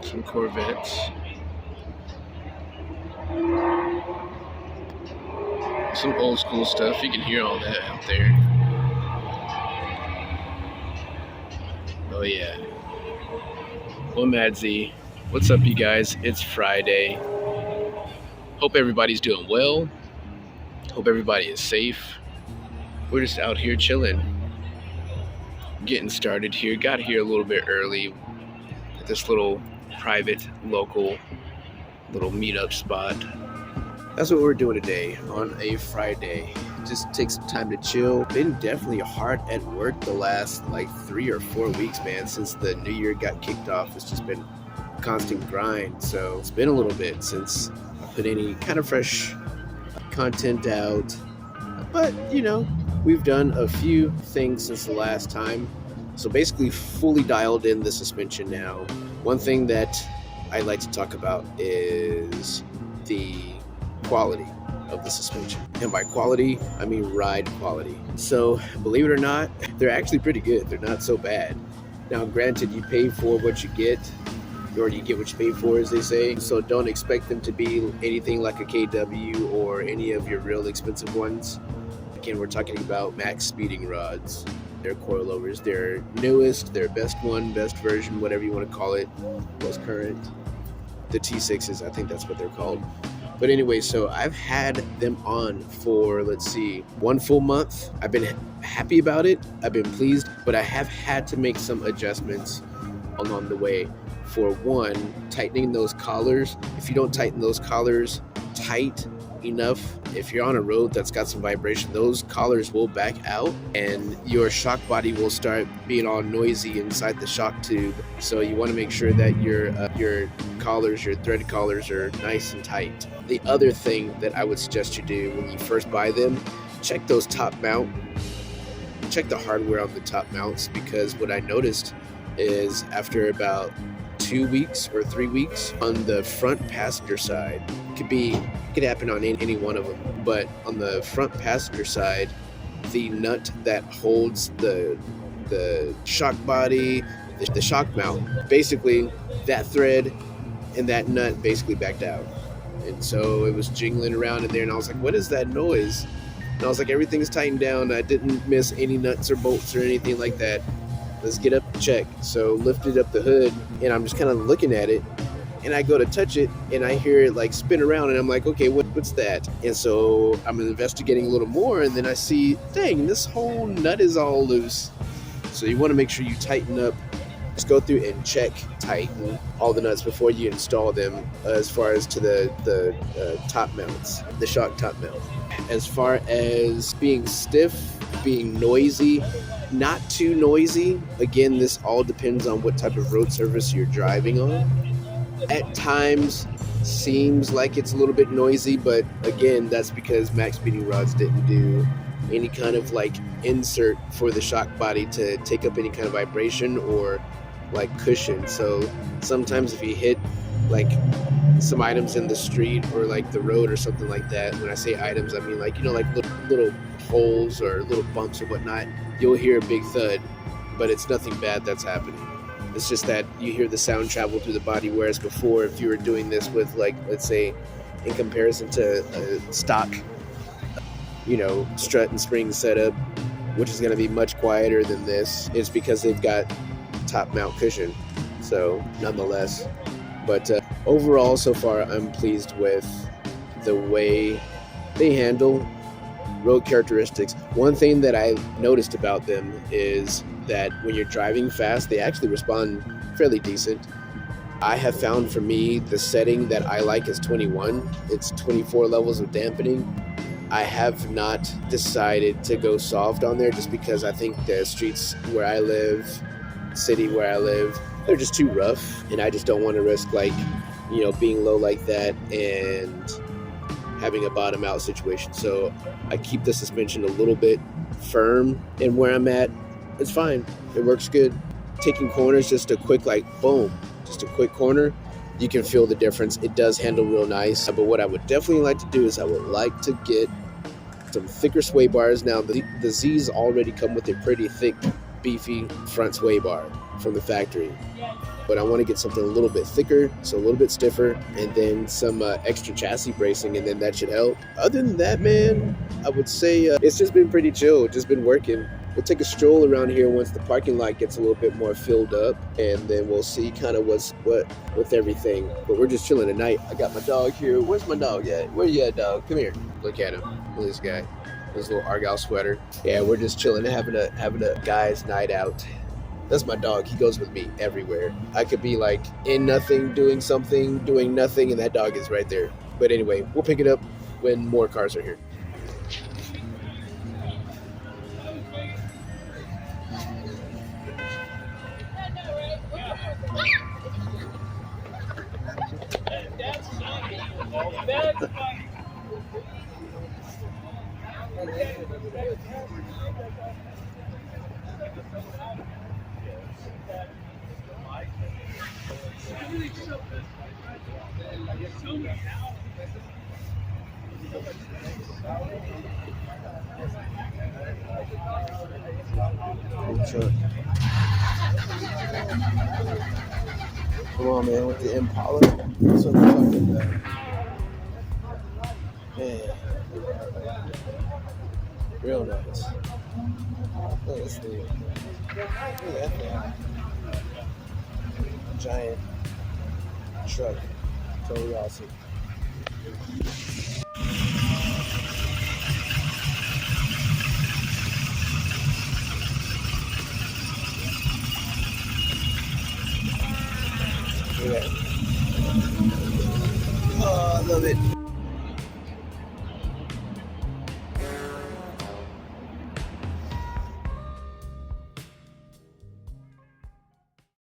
Some Corvettes. Some old school stuff. You can hear all that out there. Oh yeah. Well, Madzy, what's up, you guys? It's Friday. Hope everybody's doing well. Hope everybody is safe. We're just out here chilling, getting started here. Got here a little bit early at this little private, local, little meetup spot. That's what we're doing today on a Friday. Just take some time to chill. Been definitely hard at work the last like 3 or 4 weeks, man, since the new year got kicked off. It's just been a constant grind. So it's been a little bit since I put any kind of fresh content out. But, you know, we've done a few things since the last time. So basically fully dialed in the suspension now. One thing that I like to talk about is the quality of the suspension. And by quality, I mean ride quality. So believe it or not, they're actually pretty good. They're not so bad. Now, granted, you pay for what you get, or you get what you pay for, as they say. So don't expect them to be anything like a KW or any of your real expensive ones. Again, we're talking about MAXPEEDING rods. They're coilovers. They're newest, their best one, best version, whatever you want to call it, most current. The T6s, I think that's what they're called. But anyway, so I've had them on for, let's see, 1 full month. I've been happy about it. I've been pleased, but I have had to make some adjustments along the way. For one, tightening those collars. If you don't tighten those collars tight enough, if you're on a road that's got some vibration, those collars will back out and your shock body will start being all noisy inside the shock tube. So you want to make sure that your collars, your threaded collars, are nice and tight. The other thing that I would suggest you do when you first buy them, check those top mount, check the hardware on the top mounts, because what I noticed is after about 2 weeks or 3 weeks on the front passenger side, could happen on any one of them, but on the front passenger side, the nut that holds the shock body, the shock mount, basically that thread and that nut basically backed out. And so it was jingling around in there, and I was like, what is that noise? And I was like, everything's tightened down. I didn't miss any nuts or bolts or anything like that. Let's get up and check. So lifted up the hood, and I'm just kind of looking at it, and I go to touch it, and I hear it like spin around, and I'm like, okay, what's that? And so I'm investigating a little more, and then I see, dang, this whole nut is all loose. So you want to make sure you tighten up. Just go through and tighten all the nuts before you install them, as far as to the top mounts, the shock top mount. As far as being stiff, being noisy, not too noisy. Again, this all depends on what type of road surface you're driving on. At times, seems like it's a little bit noisy, but again, that's because MAXPEEDING rods didn't do any kind of like insert for the shock body to take up any kind of vibration or like cushion. So sometimes if you hit like some items in the street or like the road or something like that, when I say items, I mean like, you know, like little holes or little bumps or whatnot, you'll hear a big thud, but it's nothing bad that's happening. It's just that you hear the sound travel through the body, whereas before, if you were doing this with, like, let's say, in comparison to a stock, you know, strut and spring setup, which is going to be much quieter than this, it's because they've got top mount cushion. So, nonetheless, but overall, so far, I'm pleased with the way they handle road characteristics. One thing that I noticed about them is that when you're driving fast, they actually respond fairly decent. I have found for me the setting that I like is 21. It's 24 levels of dampening. I have not decided to go soft on there just because I think the streets where I live, city where I live, they're just too rough, and I just don't want to risk, like, you know, being low like that and having a bottom out situation. So I keep the suspension a little bit firm, and where I'm at, it's fine. It works good. Taking corners, just a quick, like, boom, just a quick corner, you can feel the difference. It does handle real nice. But what I would definitely like to do is I would like to get some thicker sway bars. Now the Z's already come with a pretty thick beefy front sway bar from the factory. But I want to get something a little bit thicker, so a little bit stiffer, and then some extra chassis bracing, and then that should help. Other than that, man, I would say it's just been pretty chill. Just been working. We'll take a stroll around here once the parking lot gets a little bit more filled up, and then we'll see kind of what with everything. But we're just chilling tonight. I got my dog here. Where's my dog at? Where you at, dog? Come here. Look at him. Look at this guy. His little Argyle sweater. Yeah, we're just chilling, having a guy's night out. That's my dog. He goes with me everywhere. I could be like in nothing, doing something, doing nothing, and that dog is right there. But anyway, we'll pick it up when more cars are here. Come on, man, with the Impala. That's what I'm talking about. Man. Real nice. Look at this thing. Look at that thing. Giant truck. Totally awesome. Yeah. Oh, I love it.